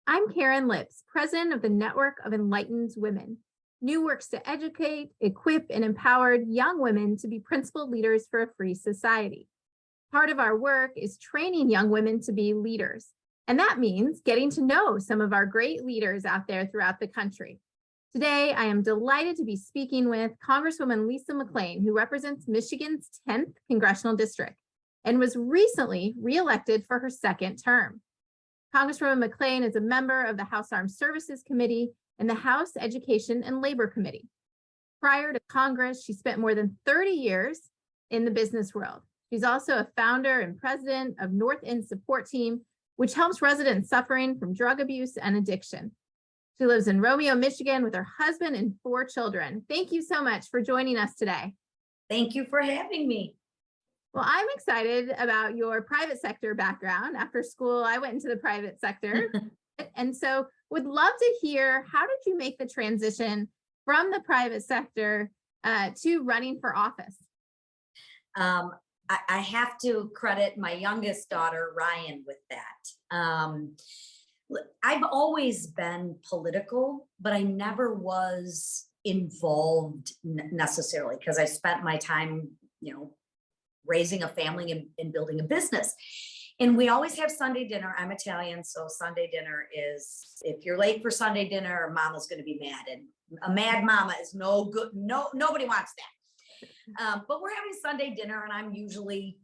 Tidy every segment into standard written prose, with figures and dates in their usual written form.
I'm Karen Lips, president of the Network of Enlightened Women. New works to educate, equip, and empower young women to be principled leaders for a free society. Part of our work is training young women to be leaders, and that means getting to know some of our great leaders out there throughout the country. Today, I am delighted to be speaking with Congresswoman Lisa McClain, who represents Michigan's 10th congressional district and was recently reelected for her second term. Congresswoman McClain is a member of the House Armed Services Committee and the House Education and Labor Committee. Prior to Congress, she spent more than 30 years in the business world. She's also a founder and president of North End Support Team, which helps residents suffering from drug abuse and addiction. She lives in Romeo, Michigan with her husband and 4 children. Thank you so much for joining us today. Thank you for having me. Well, I'm excited about your private sector background. After school, I went into the private sector. And so would love to hear, how did you make the transition from the private sector to running for office? I have to credit my youngest daughter, Ryan, with that. I've always been political, but I never was involved necessarily because I spent my time, raising a family and building a business. And we always have Sunday dinner. I'm Italian, so Sunday dinner is, if you're late for Sunday dinner, mama's going to be mad, and a mad mama is no good. Nobody wants that. But we're having Sunday dinner, and I'm usually,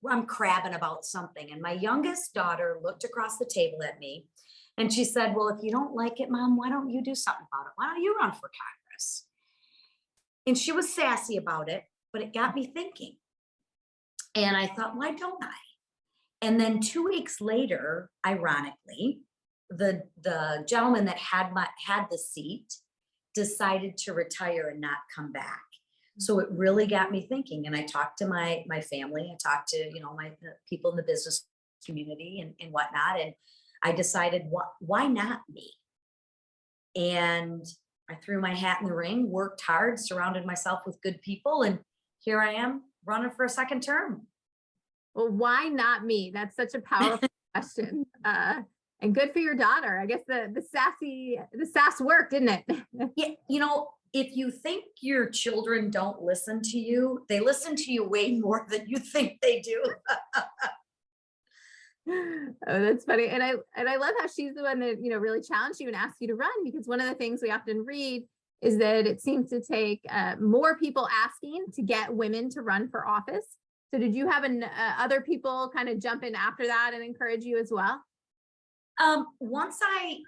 I'm crabbing about something. And my youngest daughter looked across the table at me and she said, "Well, if you don't like it, Mom, why don't you do something about it? Why don't you run for Congress?" And she was sassy about it, but it got me thinking. And I thought, why don't I? And then 2 weeks later, ironically, the gentleman that had the seat decided to retire and not come back. So it really got me thinking. And I talked to my family. I talked to the people in the business community and whatnot. And I decided, why not me? And I threw my hat in the ring, worked hard, surrounded myself with good people, and here I am running for a second term. Well, why not me? That's such a powerful question. And good for your daughter. I guess the sass worked, didn't it? Yeah, if you think your children don't listen to you, they listen to you way more than you think they do. Oh, that's funny. And I love how she's the one that, really challenged you and asked you to run, because one of the things we often read is that it seems to take more people asking to get women to run for office. So did you have other people kind of jump in after that and encourage you as well? Once I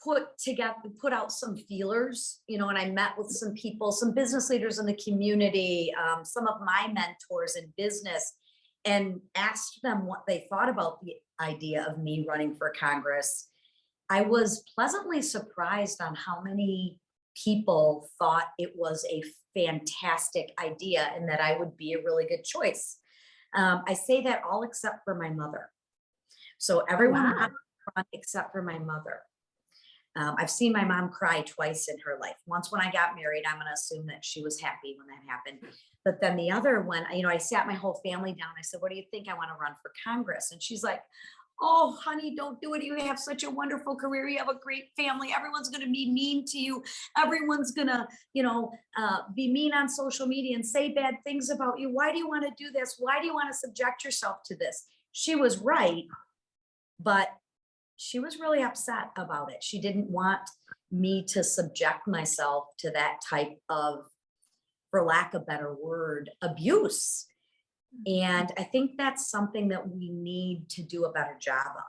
put out some feelers, and I met with some people, some business leaders in the community, some of my mentors in business, and asked them what they thought about the idea of me running for Congress. I was pleasantly surprised on how many people thought it was a fantastic idea and that I would be a really good choice. I say that all except for my mother. So everyone except for my mother. I've seen my mom cry twice in her life. Once when I got married, I'm going to assume that she was happy when that happened. But then the other one, I sat my whole family down. I said, "What do you think? I want to run for Congress." And she's like, "Oh, honey, don't do it. You have such a wonderful career. You have a great family. Everyone's going to be mean to you. Everyone's going to, be mean on social media and say bad things about you. Why do you want to do this? Why do you want to subject yourself to this?" She was right, but she was really upset about it. She didn't want me to subject myself to that type of, for lack of a better word, abuse. And I think that's something that we need to do a better job of.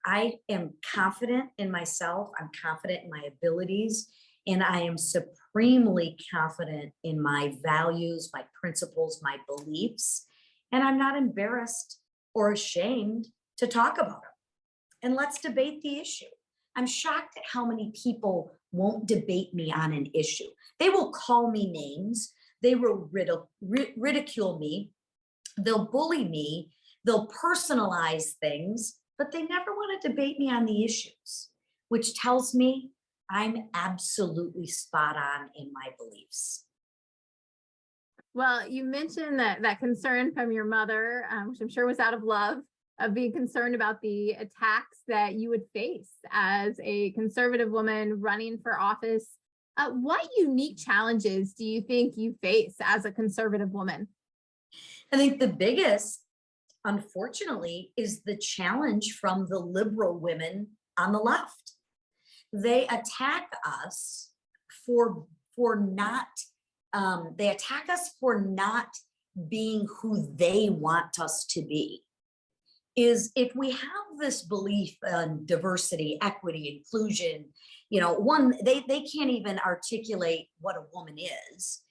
I am confident in myself. I'm confident in my abilities, and I am supremely confident in my values, my principles, my beliefs. And I'm not embarrassed or ashamed to talk about them. And let's debate the issue. I'm shocked at how many people won't debate me on an issue. They will call me names. They will ridicule me. They'll bully me. They'll personalize things, but they never want to debate me on the issues, which tells me I'm absolutely spot on in my beliefs. Well, you mentioned that concern from your mother, which I'm sure was out of love. of being concerned about the attacks that you would face as a conservative woman running for office. What unique challenges do you think you face as a conservative woman? I think the biggest, unfortunately, is the challenge from the liberal women on the left. They attack us for not they attack us for not being who they want us to be. Is if we have this belief in diversity, equity, inclusion, one, they can't even articulate what a woman is,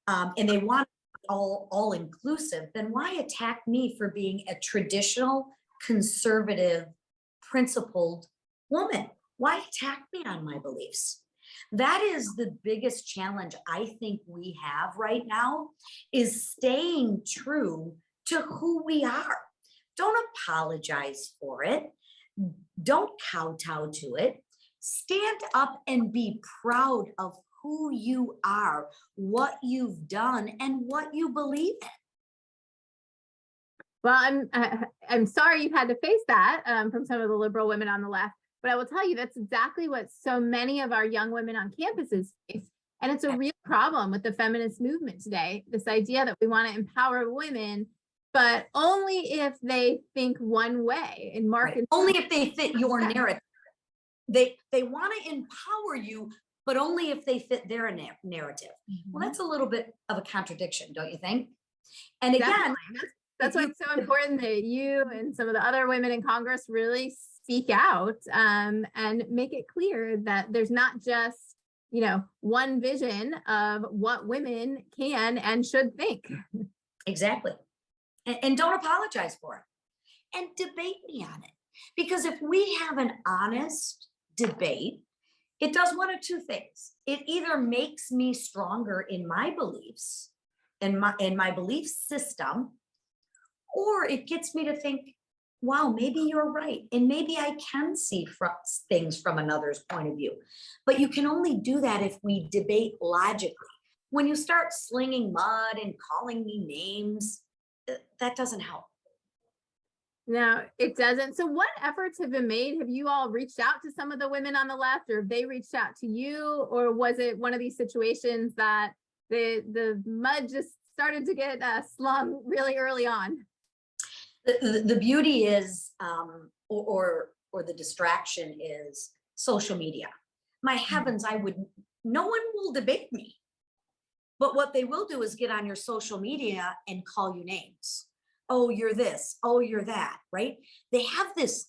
and they want all inclusive, then why attack me for being a traditional, conservative, principled woman? Why attack me on my beliefs? That is the biggest challenge I think we have right now, is staying true to who we are. Don't apologize for it. Don't kowtow to it. Stand up and be proud of who you are, what you've done, and what you believe in. Well, I'm sorry you've had to face that from some of the liberal women on the left, but I will tell you that's exactly what so many of our young women on campuses face. And it's a real problem with the feminist movement today. This idea that we want to empower women, but only if they think one way and Right. Only if they fit your narrative. They want to empower you, but only if they fit their narrative. Well, that's a little bit of a contradiction, don't you think? And again, that's why it's so important that you and some of the other women in Congress really speak out and make it clear that there's not just, one vision of what women can and should think. Exactly. And don't apologize for it. And debate me on it. Because if we have an honest debate, it does one of two things. It either makes me stronger in my beliefs and my belief system, or it gets me to think, wow, maybe you're right. And maybe I can see things from another's point of view. But you can only do that if we debate logically. When you start slinging mud and calling me names, that doesn't help. No, it doesn't. So what efforts have been made? Have you all reached out to some of the women on the left, or have they reached out to you? Or was it one of these situations that the mud just started to get slung really early on? The beauty is, or the distraction is social media. My heavens, no one will debate me. But what they will do is get on your social media and call you names. Oh, you're this. Oh, you're that, right? They have this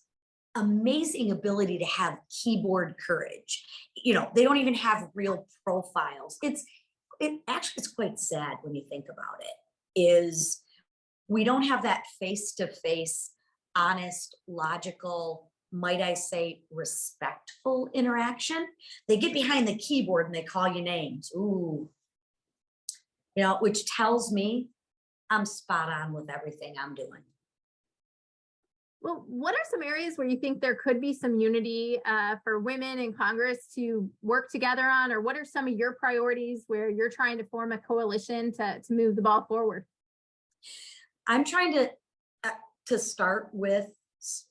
amazing ability to have keyboard courage. They don't even have real profiles. It's quite sad when you think about it, is we don't have that face-to-face, honest, logical, might I say, respectful interaction. They get behind the keyboard and they call you names. Ooh, which tells me I'm spot on with everything I'm doing. Well, what are some areas where you think there could be some unity for women in Congress to work together on, or what are some of your priorities where you're trying to form a coalition to move the ball forward? I'm trying to start with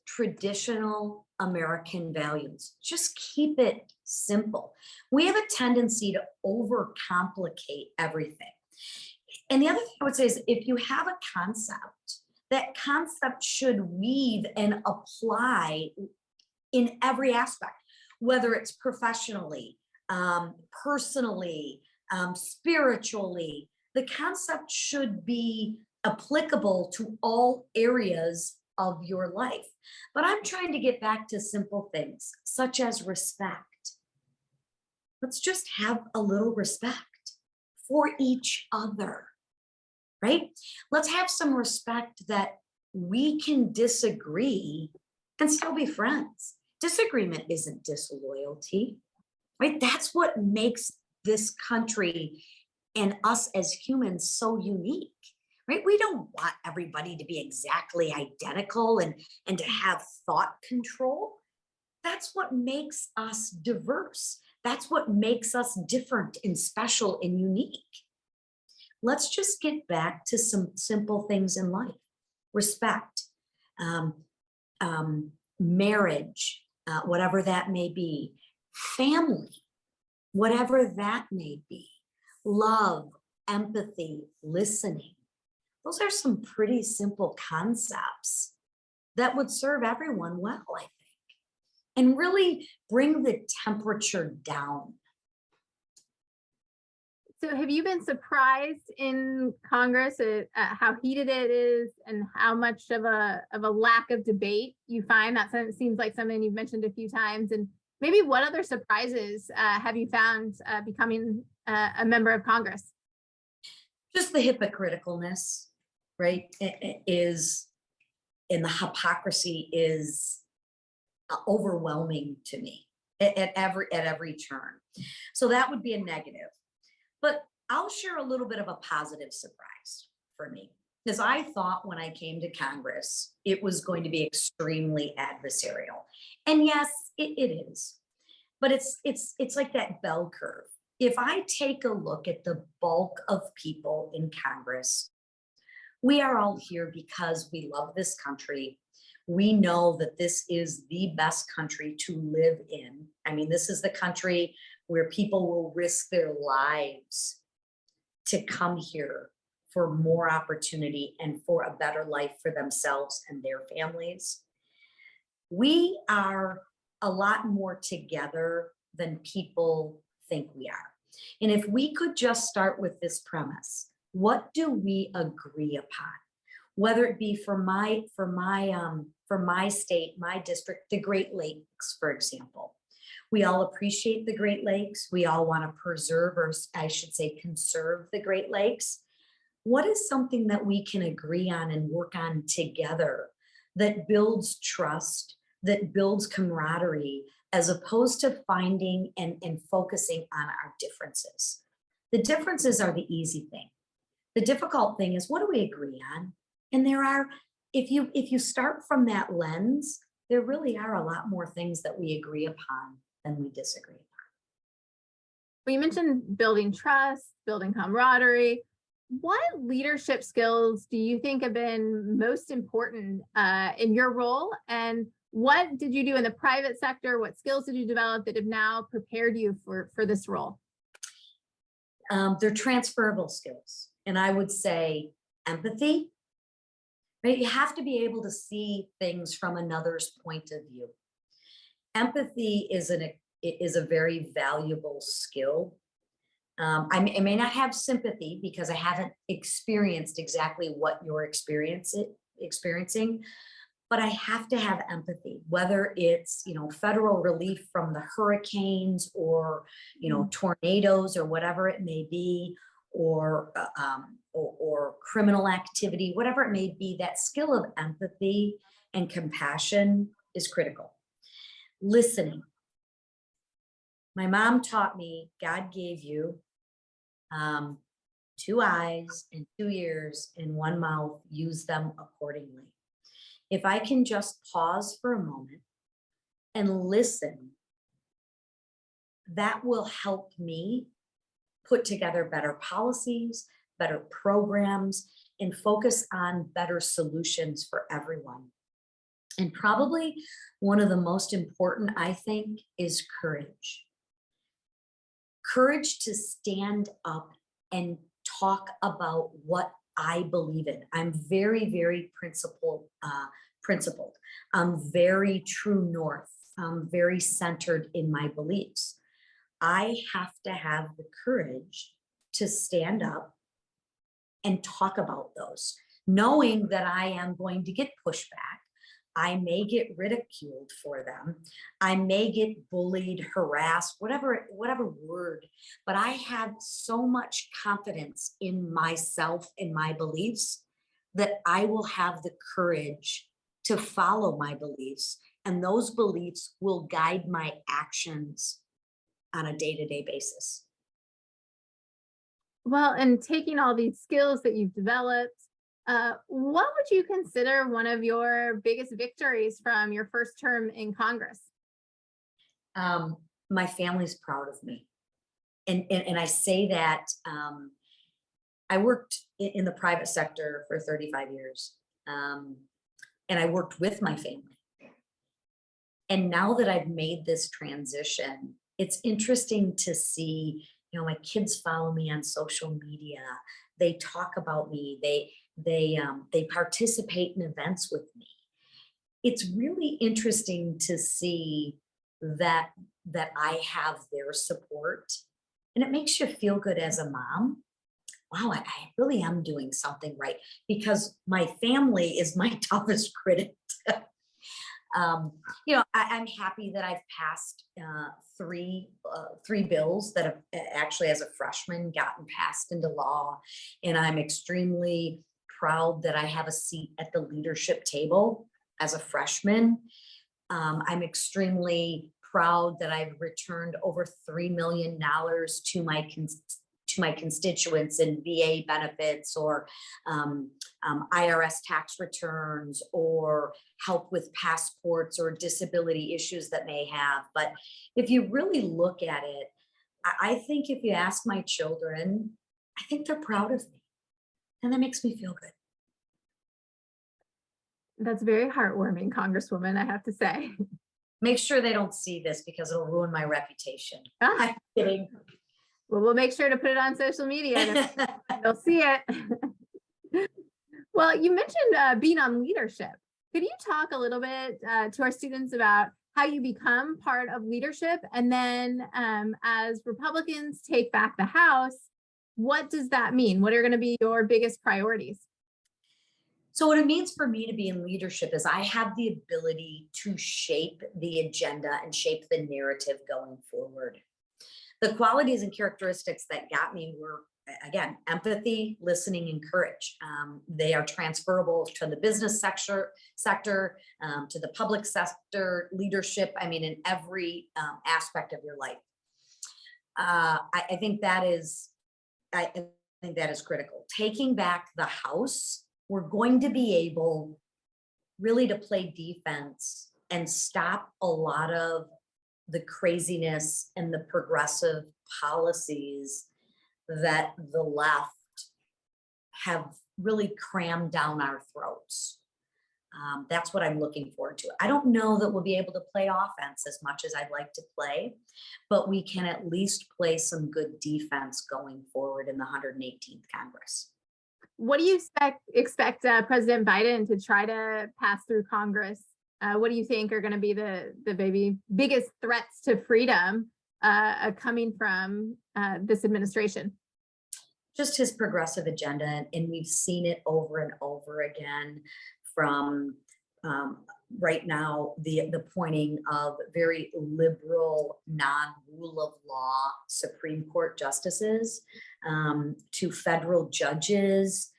traditional American values. Just keep it simple. We have a tendency to overcomplicate everything. And the other thing I would say is, if you have a concept, that concept should weave and apply in every aspect, whether it's professionally, personally, spiritually. The concept should be applicable to all areas of your life. But I'm trying to get back to simple things, such as respect. Let's just have a little respect for each other. Right? Let's have some respect that we can disagree and still be friends. Disagreement isn't disloyalty, right? That's what makes this country and us as humans so unique, right? We don't want everybody to be exactly identical and to have thought control. That's what makes us diverse. That's what makes us different and special and unique. Let's just get back to some simple things in life. Respect. um, marriage, whatever that may be, family, whatever that may be, love, empathy, listening. Those are some pretty simple concepts that would serve everyone well, I think, and really bring the temperature down. So have you been surprised in Congress at how heated it is and how much of a lack of debate you find? That seems like something you've mentioned a few times. And maybe what other surprises have you found becoming a member of Congress? Just the hypocriticalness, right? Is, and the hypocrisy is overwhelming to me at every turn. So that would be a negative. But I'll share a little bit of a positive surprise for me, because I thought when I came to Congress, it was going to be extremely adversarial. And yes, it is. But it's like that bell curve. If I take a look at the bulk of people in Congress, we are all here because we love this country. We know that this is the best country to live in. I mean, this is the country where people will risk their lives to come here for more opportunity and for a better life for themselves and their families. We are a lot more together than people think we are. And if we could just start with this premise, what do we agree upon? Whether it be for my state, my district, the Great Lakes, for example. We all appreciate the Great Lakes. We all want to preserve, or I should say conserve, the Great Lakes. What is something that we can agree on and work on together that builds trust, that builds camaraderie, as opposed to finding and focusing on our differences? The differences are the easy thing. The difficult thing is, what do we agree on? And there are, if you start from that lens, there really are a lot more things that we agree upon than we disagree upon. Well, you mentioned building trust, building camaraderie. What leadership skills do you think have been most important in your role? And what did you do in the private sector? What skills did you develop that have now prepared you for this role? They're transferable skills. And I would say empathy, right? You have to be able to see things from another's point of view. Empathy is a very valuable skill. I may not have sympathy because I haven't experienced exactly what you're experiencing, but I have to have empathy, whether it's, federal relief from the hurricanes or, tornadoes or whatever it may be, or criminal activity, whatever it may be. That skill of empathy and compassion is critical. Listening. My mom taught me God gave you 2 eyes and 2 ears and 1 mouth. Use them accordingly. If I can just pause for a moment and listen, that will help me put together better policies, better programs, and focus on better solutions for everyone. And probably one of the most important, I think, is courage. Courage to stand up and talk about what I believe in. I'm very, very principled. I'm very true north. I'm very centered in my beliefs. I have to have the courage to stand up and talk about those, knowing that I am going to get pushback. I may get ridiculed for them. I may get bullied, harassed, whatever word, but I have so much confidence in myself and my beliefs that I will have the courage to follow my beliefs, and those beliefs will guide my actions on a day-to-day basis. Well, and taking all these skills that you've developed, what would you consider one of your biggest victories from your first term in Congress? My family's proud of me. And I say that I worked in the private sector for 35 years. and I worked with my family. And now that I've made this transition, it's interesting to see, you know, my kids follow me on social media. They talk about me. They participate in events with me. It's really interesting to see that I have their support, and it makes you feel good as a mom. Wow, I really am doing something right, because my family is my toughest critic. You know, I'm happy that I've passed three bills that have actually, as a freshman, gotten passed into law, and I'm extremely proud that I have a seat at the leadership table as a freshman. I'm extremely proud that I've returned over $3 million to my constituents in VA benefits, or IRS tax returns, or help with passports or disability issues that may have. But if you really look at it, I think if you ask my children, I think they're proud of me, and that makes me feel good. That's very heartwarming, Congresswoman, I have to say. Make sure they don't see this, because it'll ruin my reputation. I'm kidding. Well, we'll make sure to put it on social media. They'll see it. Well, you mentioned being on leadership. Could you talk a little bit to our students about how you become part of leadership? And then as Republicans take back the House, what does that mean? What are going to be your biggest priorities? So what it means for me to be in leadership is I have the ability to shape the agenda and shape the narrative going forward. The qualities and characteristics that got me were, again, empathy, listening, and courage. They are transferable to the business sector, to the public sector, leadership. I mean, in every aspect of your life. I think that is critical. Taking back the House, we're going to be able really to play defense and stop a lot of the craziness and the progressive policies that the left have really crammed down our throats. That's what I'm looking forward to. I don't know that we'll be able to play offense as much as I'd like to play, but we can at least play some good defense going forward in the 118th Congress. What do you expect President Biden to try to pass through Congress? What do you think are going to be the maybe biggest threats to freedom coming from this administration? Just his progressive agenda, and we've seen it over and over again, from right now the appointing of very liberal, non-rule of law Supreme Court justices, to federal judges.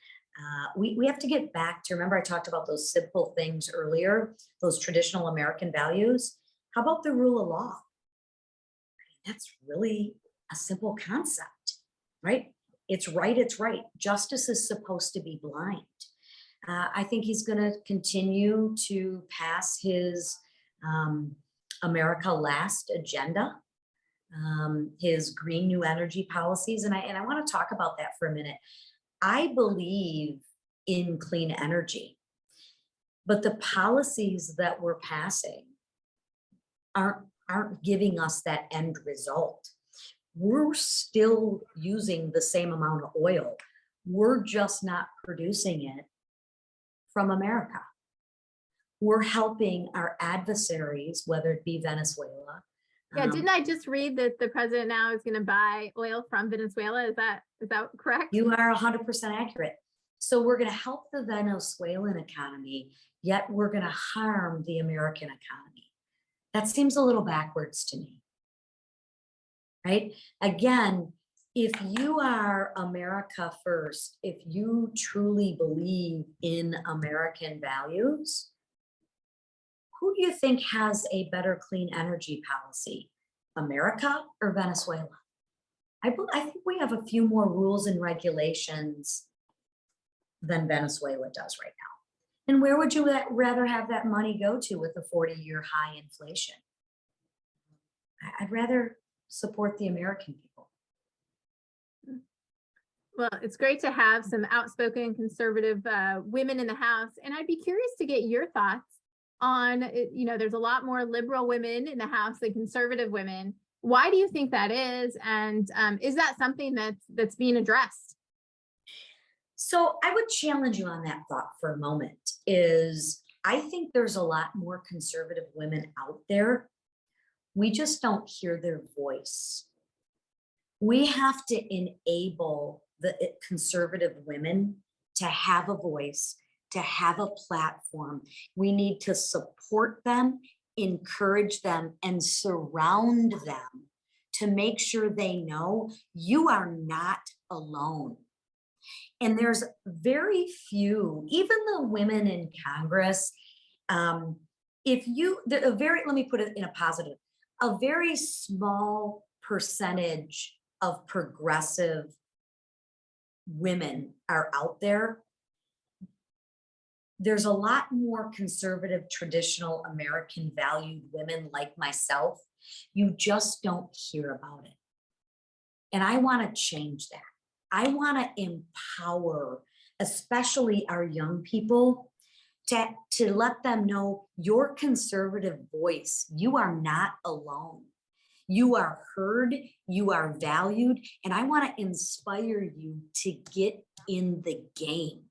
We have to get back to, remember I talked about those simple things earlier, those traditional American values. How about the rule of law? That's really a simple concept, right? It's right, it's right. Justice is supposed to be blind. I think he's going to continue to pass his America Last agenda, his green new energy policies. And I want to talk about that for a minute. I believe in clean energy, but the policies that we're passing aren't giving us that end result. We're still using the same amount of oil. We're just not producing it from America. We're helping our adversaries, whether it be Venezuela. Yeah, didn't I just read that the president now is going to buy oil from Venezuela? Is that correct? You are 100% accurate. So we're going to help the Venezuelan economy, yet we're going to harm the American economy. That seems a little backwards to me, right? Again, if you are America first, if you truly believe in American values, who do you think has a better clean energy policy, America or Venezuela? I think we have a few more rules and regulations than Venezuela does right now. And where would you rather have that money go to with a 40-year high inflation? I'd rather support the American people. Well, it's great to have some outspoken conservative women in the House. And I'd be curious to get your thoughts on, there's a lot more liberal women in the House than conservative women. Why do you think that is? And is that something that's being addressed? So I would challenge you on that thought for a moment. Is I think there's a lot more conservative women out there. We just don't hear their voice. We have to enable the conservative women to have a voice, to have a platform. We need to support them, encourage them, and surround them to make sure they know you are not alone. And there's very few, even the women in Congress, let me put it in a positive, a very small percentage of progressive women are out there. There's a lot more conservative, traditional American valued women like myself. You just don't hear about it. And I want to change that. I want to empower, especially our young people, to let them know your conservative voice, you are not alone. You are heard, you are valued, and I want to inspire you to get in the game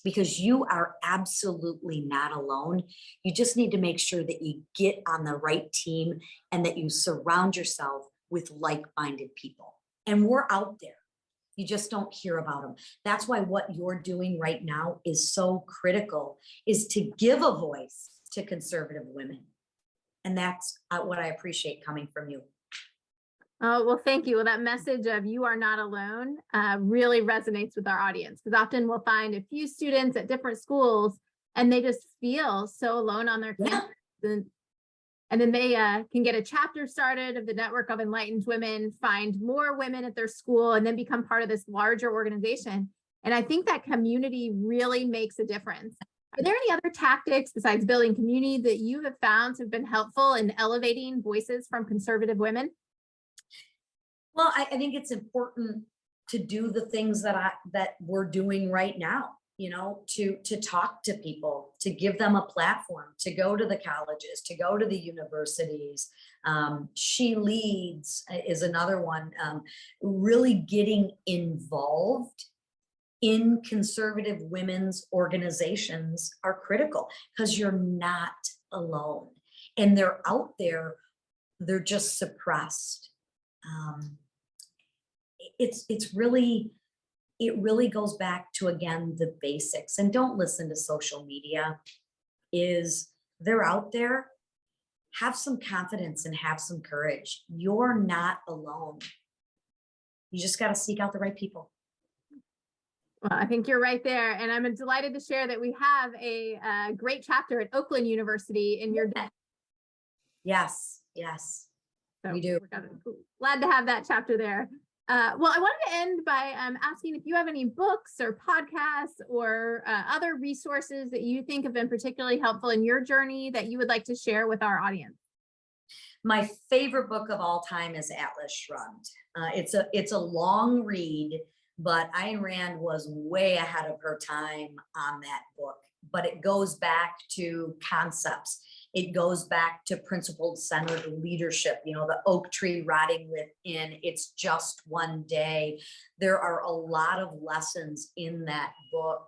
because you are absolutely not alone. You just need to make sure that you get on the right team and that you surround yourself with like-minded people. And we're out there. You just don't hear about them. That's why what you're doing right now is so critical, is to give a voice to conservative women. And that's what I appreciate coming from you. Oh, well, thank you. Well, that message of you are not alone really resonates with our audience, because often we'll find a few students at different schools and they just feel so alone on their campus. And then they can get a chapter started of the Network of Enlightened Women, find more women at their school, and then become part of this larger organization. And I think that community really makes a difference. Are there any other tactics besides building community that you have found have been helpful in elevating voices from conservative women? Well, I think it's important to do the things that we're doing right now. To talk to people, to give them a platform, to go to the colleges, to go to the universities. She Leads is another one. Really getting involved in conservative women's organizations are critical because you're not alone. And they're out there, they're just suppressed. It really goes back to, again, the basics. And don't listen to social media. They're out there. Have some confidence and have some courage. You're not alone. You just got to seek out the right people. Well, I think you're right there. And I'm delighted to share that we have a great chapter at Oakland University in your day. Yes. So we do. We're glad to have that chapter there. Well, I wanted to end by asking if you have any books or podcasts or other resources that you think have been particularly helpful in your journey that you would like to share with our audience. My favorite book of all time is Atlas Shrugged. It's a long read, but Ayn Rand was way ahead of her time on that book. But it goes back to concepts. It goes back to principle-centered leadership, the oak tree rotting within, it's just one day. There are a lot of lessons in that book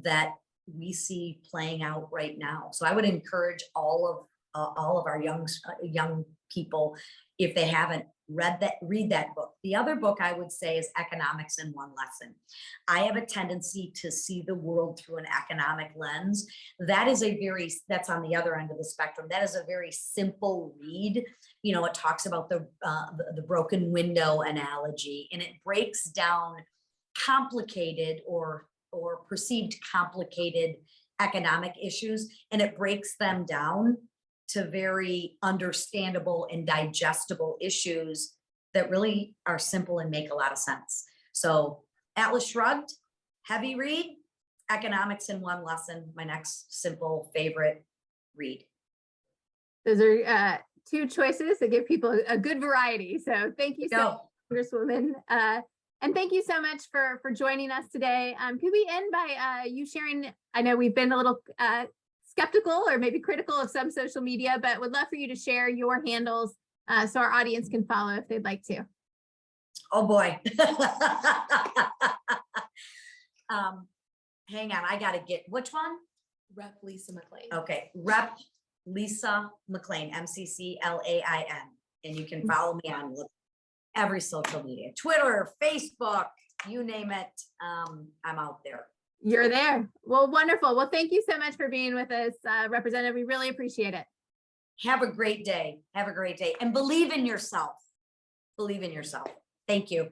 that we see playing out right now. So I would encourage all of our young people, if they haven't read that book. The other book I would say is Economics in One Lesson. I have a tendency to see the world through an economic lens. That's on the other end of the spectrum. That is a very simple read. It talks about the broken window analogy, and it breaks down complicated or perceived complicated economic issues, and it breaks them down to very understandable and digestible issues that really are simple and make a lot of sense. So Atlas Shrugged, heavy read, Economics in One Lesson, my next simple favorite read. Those are two choices that give people a good variety. So thank you so much, Congresswoman. And thank you so much for joining us today. Could we end by you sharing, I know we've been a little skeptical or maybe critical of some social media, but would love for you to share your handles so our audience can follow if they'd like to. Oh boy. Hang on, I gotta get, which one? Rep Lisa McClain. Okay, Rep Lisa McClain, MCCLAIN. And you can follow me on every social media, Twitter, Facebook, you name it. I'm out there. You're there. Well, wonderful. Well, thank you so much for being with us, Representative. We really appreciate it. Have a great day. Have a great day. And believe in yourself. Believe in yourself. Thank you.